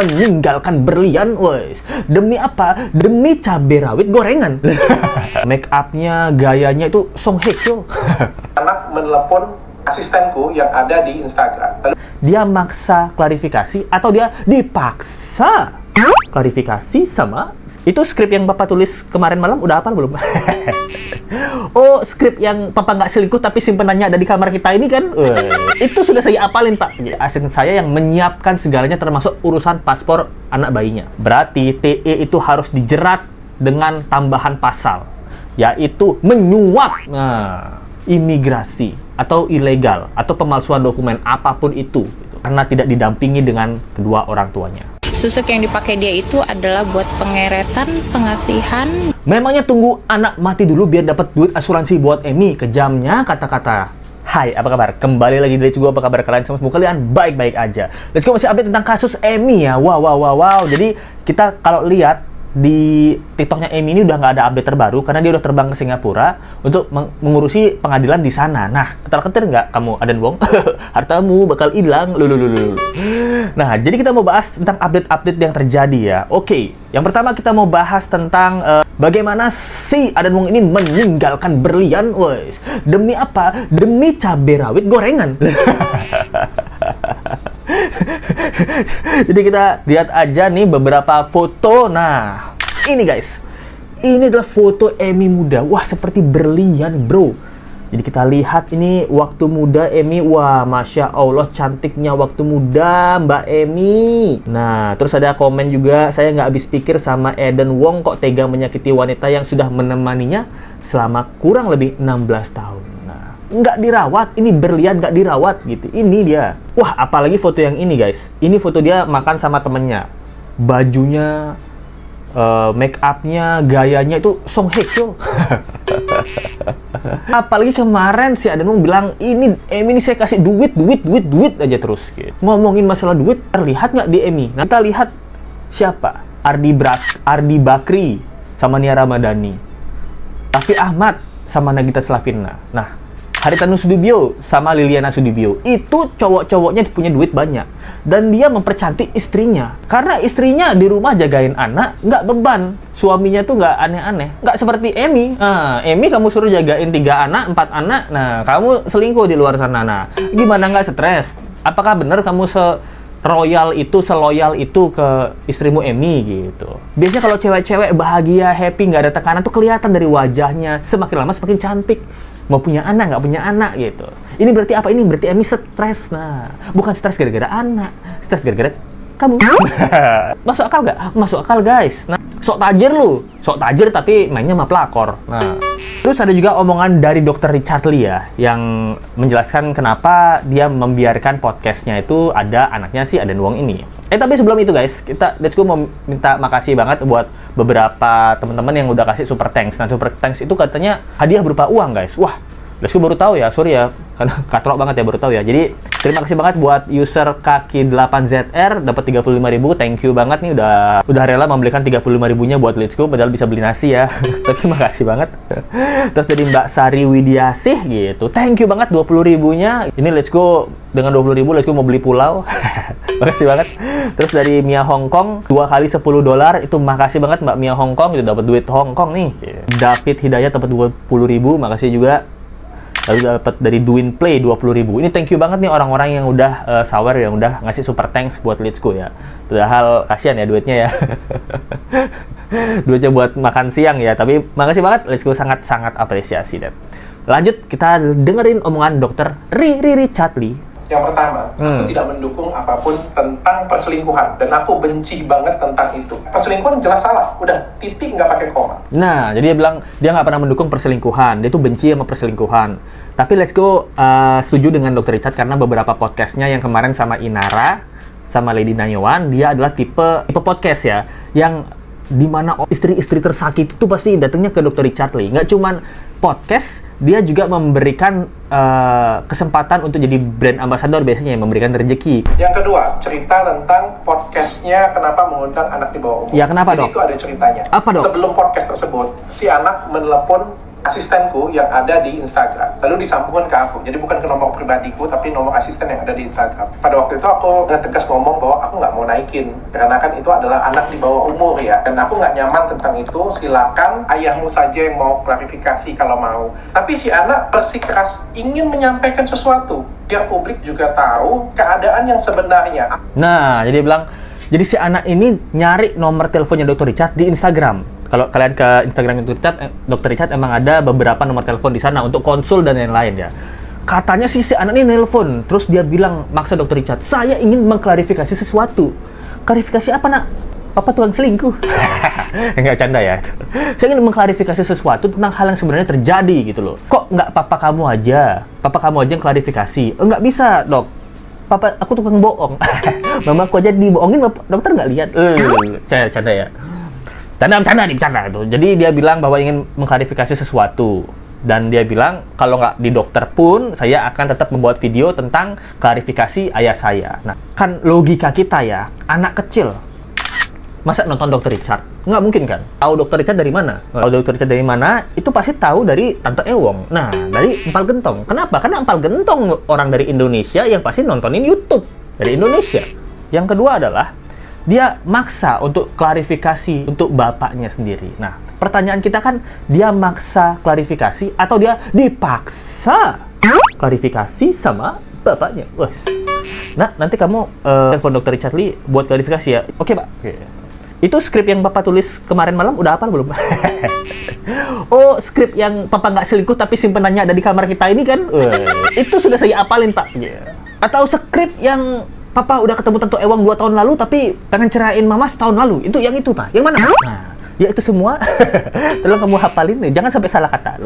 meninggalkan berlian, wes. Demi apa? Demi cabai rawit gorengan. Make upnya, gayanya itu Song Hye Kyo. Anak menelepon asistenku yang ada di Instagram. Lalu Dia maksa klarifikasi atau dia dipaksa klarifikasi sama itu skrip yang Bapak tulis kemarin malam udah hafal belum? Oh, skrip yang Papa nggak selingkuh tapi simpenannya ada di kamar kita ini kan? Itu sudah saya apalin, Pak. Asisten saya yang menyiapkan segalanya termasuk urusan paspor anak bayinya. Berarti TE itu harus dijerat dengan tambahan pasal, yaitu menyuap imigrasi atau ilegal atau pemalsuan dokumen apapun itu gitu, karena tidak didampingi dengan kedua orang tuanya. Susuk yang dipakai dia itu adalah buat pengeretan, pengasihan. Memangnya tunggu anak mati dulu biar dapat duit asuransi buat Emi? Kejamnya kata-kata. Hai, apa kabar? Kembali lagi di Let's Go. Apa kabar kalian semua? Semoga kalian baik-baik aja. Let's Go masih update tentang kasus Emi ya. Wow. Jadi kita kalau lihat di TikToknya Emi ini udah nggak ada update terbaru karena dia udah terbang ke Singapura untuk mengurusi pengadilan di sana. Nah, ketar-ketir nggak kamu, Aden Wong? Hartamu bakal hilang. Nah, jadi kita mau bahas tentang update-update yang terjadi ya. Oke, yang pertama kita mau bahas tentang bagaimana si Aden Wong ini meninggalkan berlian, wes. Demi apa? Demi cabai rawit gorengan. Jadi kita lihat aja nih beberapa foto. Nah, ini guys. Ini adalah foto Emi muda. Wah, seperti berlian, bro. Jadi kita lihat ini waktu muda Emi. Wah, Masya Allah cantiknya waktu muda Mbak Emi. Nah, terus ada komen juga, saya nggak habis pikir sama Aden Wong kok tega menyakiti wanita yang sudah menemaninya selama kurang lebih 16 tahun. Nggak dirawat, ini berlian nggak dirawat gitu. Ini dia. Wah, apalagi foto yang ini guys. Ini foto dia makan sama temennya. Bajunya, make upnya, gayanya itu Song Hye Kyo. Apalagi kemarin si Aden Wong bilang ini Emi ini saya kasih duit aja terus. Gitu. Ngomongin masalah duit, terlihat nggak di Emi? Nah, kita lihat siapa? Ardi Bakri sama Nia Ramadhani, Raffi Ahmad sama Nagita Slavina. Nah, Haritanu Sudibyo sama Liliana Sudibyo itu cowok-cowoknya punya duit banyak dan dia mempercantik istrinya karena istrinya di rumah jagain anak, nggak beban, suaminya tuh nggak aneh-aneh, nggak seperti Emi. Emi kamu suruh jagain 3 anak, 4 anak, nah kamu selingkuh di luar sana. Nah, gimana nggak stres? Apakah benar kamu seloyal itu ke istrimu Emi gitu? Biasanya kalau cewek-cewek bahagia, happy, nggak ada tekanan tuh kelihatan dari wajahnya, semakin lama semakin cantik. Mau punya anak, nggak punya anak gitu. Ini berarti apa? Ini berarti Emi stres. Nah, bukan stres gara-gara anak, stres gara-gara kamu. Masuk akal nggak? Masuk akal guys. Nah, sok tajir lu, sok tajir tapi mainnya sama pelakor. Nah, terus ada juga omongan dari Dr. Richard Lee ya, yang menjelaskan kenapa dia membiarkan podcastnya itu ada anaknya si Aden Wong ini. Tapi sebelum itu guys, Let's Go mau minta makasih banget buat beberapa teman-teman yang udah kasih super thanks. Nah, super thanks itu katanya hadiah berupa uang guys. Wah, Let's Go baru tahu ya, sorry ya, karena katrok banget ya baru tahu ya. Jadi terima kasih banget buat user kaki8ZR dapat 35.000. Thank you banget nih udah rela membelikan 35.000-nya buat Let's Go, padahal bisa beli nasi ya. Tapi makasih banget. Terus dari Mbak Sari Widiasih gitu. Thank you banget 20.000-nya. Ini Let's Go dengan 20.000 Let's Go mau beli pulau. Makasih banget. Terus dari Mia Hongkong 2 kali $10 itu makasih banget Mbak Mia Hongkong itu dapat duit Hongkong nih. David Hidayat dapat 20.000, makasih juga. Lalu dapat dari Duin Play 20.000. Ini thank you banget nih orang-orang yang udah sawer, yang udah ngasih super thanks buat Let's Go ya. Padahal kasihan ya duitnya ya. Duitnya buat makan siang ya, tapi makasih banget, Let's Go sangat-sangat apresiasi dan. Lanjut kita dengerin omongan Dr. Richard Lee. yang pertama, aku tidak mendukung apapun tentang perselingkuhan dan aku benci banget tentang itu. Perselingkuhan jelas salah, udah titik nggak pakai koma. Nah, jadi dia bilang dia nggak pernah mendukung perselingkuhan, dia tuh benci sama perselingkuhan. Tapi Let's Go setuju dengan Dr. Richard karena beberapa podcastnya yang kemarin sama Inara, sama Lady Nanyawan, dia adalah tipe podcast ya, yang dimana istri-istri tersakiti itu pasti datangnya ke Dr. Richard Lee. Nggak cuman podcast, dia juga memberikan kesempatan untuk jadi brand ambassador biasanya, yang memberikan rezeki. Yang kedua, cerita tentang podcastnya kenapa mengundang anak di bawah umur. Ya, kenapa, Dok? Jadi itu ada ceritanya. Apa, Dok? Sebelum podcast tersebut, si anak menelepon asistenku yang ada di Instagram. Lalu disambungkan ke aku. Jadi bukan ke nomor pribadiku, tapi nomor asisten yang ada di Instagram. Pada waktu itu aku dengan tegas ngomong bahwa aku nggak mau naikin. Karena kan itu adalah anak di bawah umur ya. Dan aku nggak nyaman tentang itu. Silakan ayahmu saja yang mau klarifikasi kalau mau. Tapi si anak bersikeras ingin menyampaikan sesuatu. Biar publik juga tahu keadaan yang sebenarnya. Nah, jadi dia bilang, jadi si anak ini nyari nomor teleponnya Dr. Richard di Instagram. Kalau kalian ke Instagram Dr. Richard emang ada beberapa nomor telepon di sana untuk konsul dan lain-lain ya. Katanya si anak ini nelpon, terus dia bilang, maksa Dr. Richard, saya ingin mengklarifikasi sesuatu. Klarifikasi apa, nak? Papa tukang selingkuh. Enggak canda ya. Saya ingin mengklarifikasi sesuatu tentang hal yang sebenarnya terjadi gitu loh. Kok nggak papa kamu aja? Papa kamu aja yang klarifikasi. Enggak bisa, dok. Papa, aku tukang bohong. Mama aku aja dibohongin, dokter nggak lihat. Saya canda ya. Bercanda itu. Jadi dia bilang bahwa ingin mengklarifikasi sesuatu. Dan dia bilang, kalau nggak di dokter pun, saya akan tetap membuat video tentang klarifikasi ayah saya. Nah, kan logika kita ya, anak kecil. Masa nonton Dr. Richard? Nggak mungkin kan? Tahu Dr. Richard dari mana? Tahu Dr. Richard dari mana? Itu pasti tahu dari Tante Ewong. Nah, dari Empal Gentong. Kenapa? Karena Empal Gentong orang dari Indonesia yang pasti nontonin YouTube dari Indonesia. Yang kedua adalah, dia maksa untuk klarifikasi untuk bapaknya sendiri. Nah, pertanyaan kita kan, dia maksa klarifikasi atau dia dipaksa klarifikasi sama bapaknya? Wes. Nah, nanti kamu telepon Dr. Richard Lee buat klarifikasi ya. Oke, Pak. Oke. Itu skrip yang Papa tulis kemarin malam udah hafal belum? Oh, skrip yang Papa nggak selingkuh tapi simpenannya ada di kamar kita ini kan? Itu sudah saya hafalin, Pak. Atau skrip yang Papa udah ketemu Tante Ewang 2 tahun lalu tapi pengen ceraiin Mama setahun lalu. Itu yang itu, Pak. Yang mana? Nah, ya itu semua. Tolong kamu hafalin nih. Jangan sampai salah kata.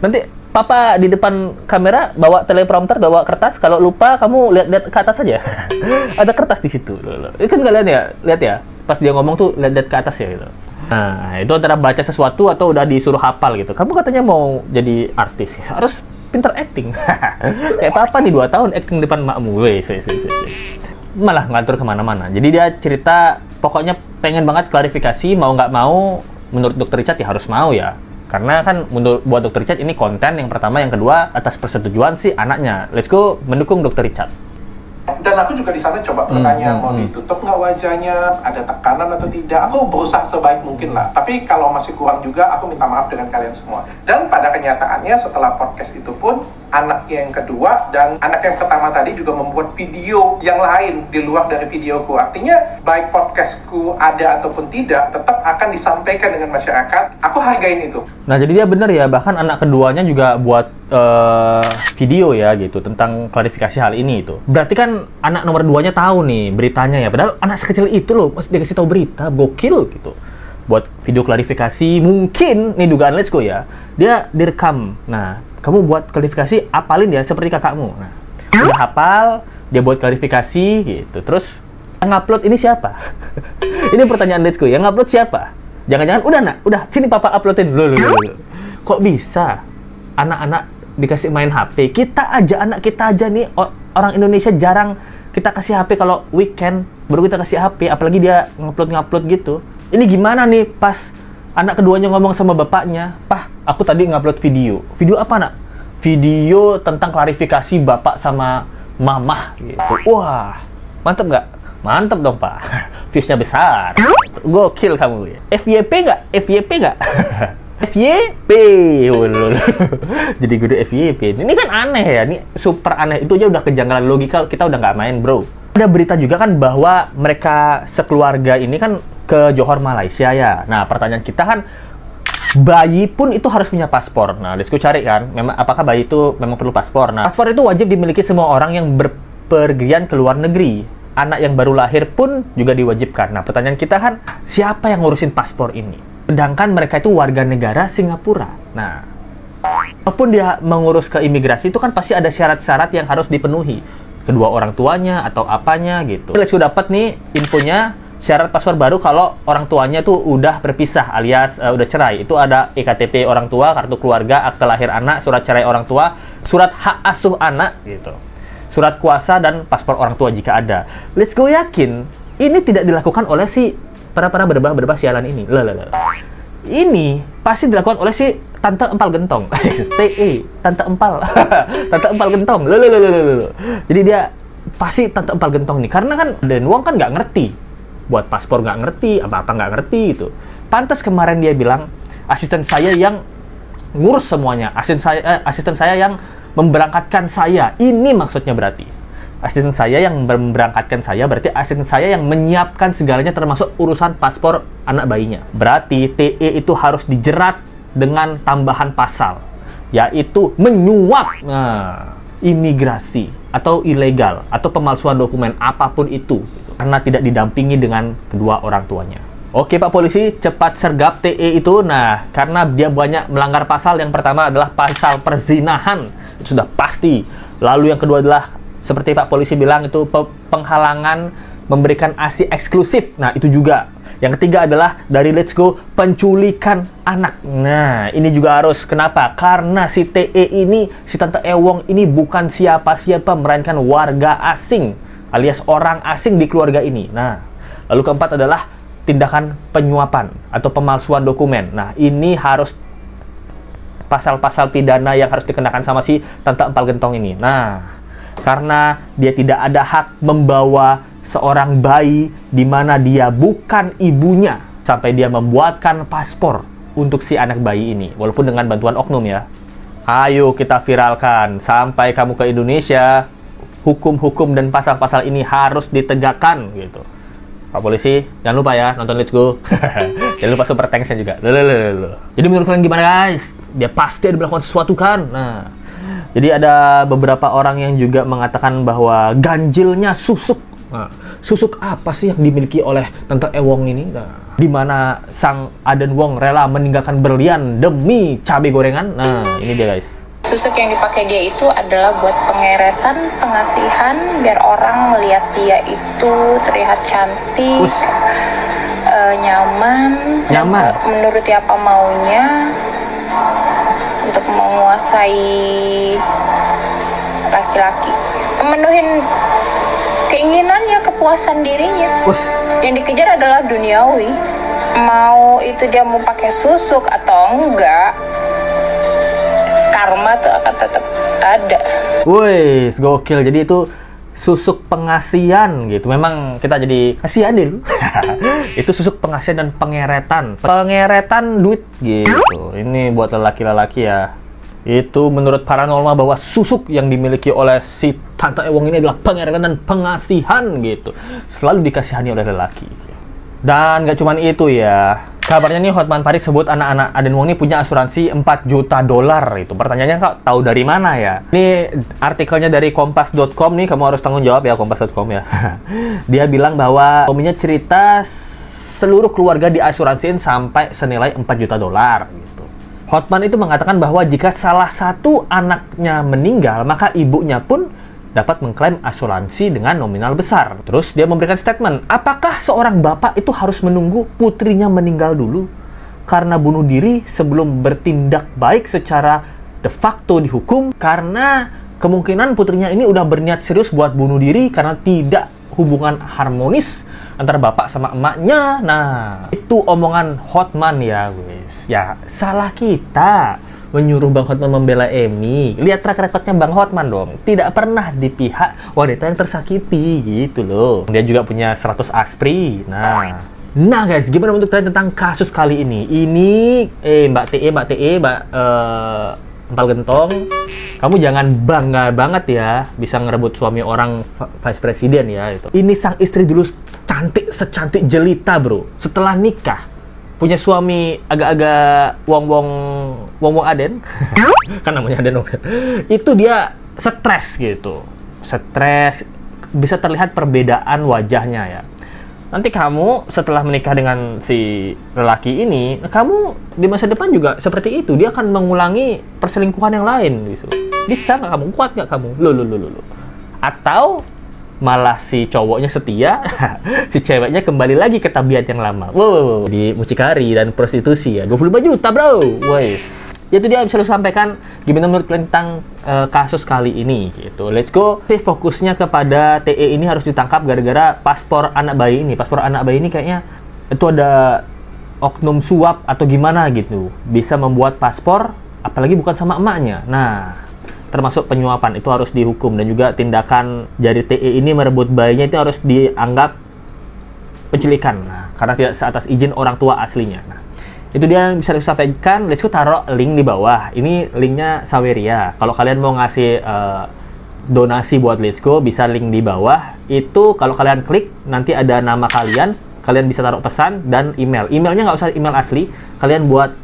Nanti Papa di depan kamera bawa teleprompter, bawa kertas. Kalau lupa kamu lihat ke atas aja. Ada kertas di situ. Itu kan kalian ya, lihat ya. Pas dia ngomong tuh lihat ke atas ya gitu. Nah, itu antara baca sesuatu atau udah disuruh hafal gitu. Kamu katanya mau jadi artis. Harus pinter acting. Kayak Papa nih 2 tahun acting depan makmu. Malah ngatur kemana-mana. Jadi dia cerita, pokoknya pengen banget klarifikasi, mau nggak mau, menurut Dr. Richard ya harus mau ya. Karena kan buat Dr. Richard ini konten yang pertama, yang kedua atas persetujuan si anaknya. Let's go mendukung Dr. Richard. Dan aku juga di sana coba bertanya, mau ditutup nggak wajahnya, ada tekanan atau tidak. Aku berusaha sebaik mungkin lah. Tapi kalau masih kurang juga, aku minta maaf dengan kalian semua. Dan pada kenyataannya setelah podcast itu pun, anaknya yang kedua dan anak yang pertama tadi juga membuat video yang lain di luar dari videoku. Artinya, baik podcastku ada ataupun tidak, tetap akan disampaikan dengan masyarakat. Aku hargain itu. Nah, jadi dia benar ya, bahkan anak keduanya juga buat video ya gitu tentang klarifikasi hal ini itu. Berarti kan anak nomor 2-nya tahu nih beritanya ya. Padahal anak sekecil itu loh, pas dia kasih tahu berita, gokil gitu. Buat video klarifikasi, mungkin nih dugaan Let's Go ya. Dia direkam. Nah, kamu buat klarifikasi, apalin ya seperti kakakmu. Nah, udah hafal, dia buat klarifikasi gitu. Terus yang upload ini siapa? Ini pertanyaan Let's Go. Yang upload siapa? Jangan-jangan udah nak, udah sini Papa uploadin. Loh. Kok bisa anak-anak dikasih main HP? Anak kita aja nih, orang Indonesia jarang kita kasih HP kalau weekend, baru kita kasih HP, apalagi dia ngupload gitu. Ini gimana nih pas anak keduanya ngomong sama bapaknya, "Pah, aku tadi ngupload video." Video apa, nak? Video tentang klarifikasi bapak sama mamah gitu. Wah, mantep nggak? Mantep dong, Pak. Viewsnya besar. Gokil kamu ya. FYP nggak? FYP. Jadi guru FYP. Ini kan aneh ya. Ini super aneh. Itu aja udah kejanggalan logika. Kita udah nggak main, bro. Ada berita juga kan bahwa mereka sekeluarga ini kan ke Johor, Malaysia ya. Nah, pertanyaan kita kan, bayi pun itu harus punya paspor. Nah, let's go cari kan. Memang apakah bayi itu memang perlu paspor? Nah, paspor itu wajib dimiliki semua orang yang berpergian ke luar negeri. Anak yang baru lahir pun juga diwajibkan. Nah, pertanyaan kita kan, siapa yang ngurusin paspor ini? Sedangkan mereka itu warga negara Singapura. Nah, walaupun dia mengurus ke imigrasi, itu kan pasti ada syarat-syarat yang harus dipenuhi. Kedua orang tuanya atau apanya gitu. Let's go dapat nih infonya, syarat paspor baru kalau orang tuanya tuh udah berpisah alias udah cerai. Itu ada EKTP orang tua, kartu keluarga, akte lahir anak, surat cerai orang tua, surat hak asuh anak gitu. Surat kuasa dan paspor orang tua jika ada. Let's go yakin ini tidak dilakukan oleh si para berbah sialan ini. Ini pasti dilakukan oleh si tante empal gentong. TE, tante empal. Tante empal gentong. Loh. Jadi dia pasti tante empal gentong nih. Karena kan Dan Wong kan nggak ngerti. Buat paspor nggak ngerti, apa-apa nggak ngerti gitu. Pantas kemarin dia bilang, asisten saya yang ngurus semuanya. Asisten saya yang memberangkatkan saya. Ini maksudnya berarti. Asisten saya yang memberangkatkan saya berarti asisten saya yang menyiapkan segalanya termasuk urusan paspor anak bayinya. Berarti TE itu harus dijerat dengan tambahan pasal, yaitu menyuap imigrasi atau ilegal atau pemalsuan dokumen apapun itu karena tidak didampingi dengan kedua orang tuanya. Oke Pak Polisi, cepat sergap TE itu. Nah, karena dia banyak melanggar pasal. Yang pertama adalah pasal perzinahan, itu sudah pasti. Lalu yang kedua adalah seperti Pak Polisi bilang itu penghalangan memberikan ASI eksklusif. Nah, itu juga. Yang ketiga adalah dari Let's Go, penculikan anak. Nah, ini juga harus. Kenapa? Karena si TE ini, si Tante Ewong ini bukan siapa-siapa, melainkan warga asing, alias orang asing di keluarga ini. Nah, lalu keempat adalah tindakan penyuapan atau pemalsuan dokumen. Nah, ini harus pasal-pasal pidana yang harus dikenakan sama si Tante Empal Gentong ini. Nah, karena dia tidak ada hak membawa seorang bayi di mana dia bukan ibunya sampai dia membuatkan paspor untuk si anak bayi ini, walaupun dengan bantuan oknum ya. Ayo kita viralkan sampai kamu ke Indonesia, hukum-hukum dan pasal-pasal ini harus ditegakkan gitu. Pak Polisi, jangan lupa ya nonton Let's Go. Jangan lupa super thanks-nya juga. Jadi menurut kalian gimana guys? Dia pasti ada melakukan sesuatu kan? Nah, jadi ada beberapa orang yang juga mengatakan bahwa ganjilnya susuk. Nah, susuk apa sih yang dimiliki oleh Tante Ewong ini? Nah, di mana sang Aden Wong rela meninggalkan berlian demi cabai gorengan? Nah, ini dia guys. Susuk yang dipakai dia itu adalah buat pengeretan, pengasihan, biar orang melihat dia itu terlihat cantik, nyaman, menuruti apa maunya, untuk menguasai laki-laki, memenuhin keinginannya, kepuasan dirinya. Yang dikejar adalah duniawi. Mau itu dia mau pakai susuk atau enggak, karma tuh akan tetap ada. Wih, gokil. Jadi itu susuk pengasihan gitu. Memang kita jadi kasihan deh. Itu susuk pengasihan dan pengeretan. Pengeretan duit gitu. Ini buat lelaki-lelaki ya. Itu menurut paranormal bahwa susuk yang dimiliki oleh si Tante Ewong ini adalah pengeretan dan pengasihan gitu. Selalu dikasihani oleh lelaki. Dan gak cuman itu ya. Kabarnya nih Hotman Paris sebut anak-anak Aden Wong ini punya asuransi $4 juta itu. Pertanyaannya kak tahu dari mana ya? Ini artikelnya dari kompas.com nih, kamu harus tanggung jawab ya kompas.com ya. Dia bilang bahwa suaminya cerita seluruh keluarga diasuransiin sampai senilai $4 juta gitu. Hotman itu mengatakan bahwa jika salah satu anaknya meninggal, maka ibunya pun dapat mengklaim asuransi dengan nominal besar. Terus dia memberikan statement, apakah seorang bapak itu harus menunggu putrinya meninggal dulu karena bunuh diri sebelum bertindak baik secara de facto dihukum? Karena kemungkinan putrinya ini udah berniat serius buat bunuh diri karena tidak hubungan harmonis antara bapak sama emaknya. Nah, itu omongan Hotman ya guys. Ya, salah kita menyuruh Bang Hotman membela Emi. Lihat track recordnya Bang Hotman dong. Tidak pernah di pihak wanita yang tersakiti gitu loh. Dia juga punya 100 aspri. Nah guys, gimana menurut kalian tentang kasus kali ini? Ini Mbak Empal Gentong, kamu jangan bangga banget ya bisa ngerebut suami orang vice presiden ya itu. Ini sang istri dulu secantik jelita bro. Setelah nikah punya suami agak-agak wong Aden, kan namanya Aden. Itu dia stres gitu, bisa terlihat perbedaan wajahnya ya. Nanti kamu setelah menikah dengan si lelaki ini, kamu di masa depan juga seperti itu. Dia akan mengulangi perselingkuhan yang lain gitu. Bisa nggak kamu? Kuat nggak kamu? Loh. Atau malah si cowoknya setia, si ceweknya kembali lagi ke tabiat yang lama. Wow, di mucikari dan prostitusi ya. 25 juta bro. Wes. Itu dia bisa lu sampaikan gimana menurut kalian tentang kasus kali ini gitu. Let's go. Fokusnya kepada TE ini harus ditangkap gara-gara paspor anak bayi ini. Paspor anak bayi ini kayaknya itu ada oknum suap atau gimana gitu bisa membuat paspor, apalagi bukan sama emaknya. Nah, termasuk penyuapan itu harus dihukum, dan juga tindakan dari TE ini merebut bayinya itu harus dianggap penculikan. Nah, karena tidak seatas izin orang tua aslinya. Nah, itu dia yang bisa disampaikan. Let's go taruh link di bawah. Ini linknya Saweria. Kalau kalian mau ngasih donasi buat Let's Go, bisa link di bawah. Itu kalau kalian klik, nanti ada nama kalian bisa taruh pesan dan email. Emailnya nggak usah email asli. Kalian buat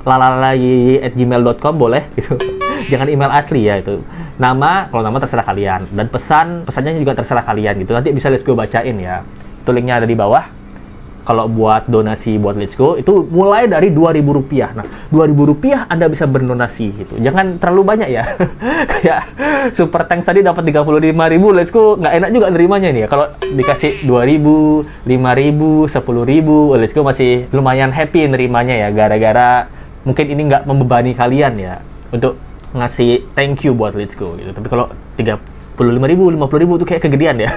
lalalayi@gmail.com boleh gitu. Jangan email asli ya itu. Nama, kalau nama terserah kalian. Dan pesannya juga terserah kalian gitu. Nanti bisa Let's Go bacain ya. Itu linknya ada di bawah. Kalau buat donasi buat Let's Go, itu mulai dari Rp2.000. Nah, Rp2.000 Anda bisa berdonasi gitu. Jangan terlalu banyak ya. Kayak Super Thanks tadi dapat 35.000, Let's Go nggak enak juga nerimanya nih ya. Kalau dikasih 2.000, 5.000, 10.000, Let's Go masih lumayan happy nerimanya ya. Gara-gara mungkin ini nggak membebani kalian ya untuk ngasih thank you buat Let's Go gitu. Tapi kalau 35.000, 50.000 itu kayak kegedean ya.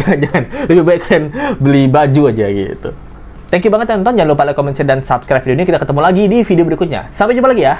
Jangan, lebih baik kan beli baju aja gitu. Thank you banget tonton, jangan lupa like, comment, share, dan subscribe video ini. Kita ketemu lagi di video berikutnya. Sampai jumpa lagi ya.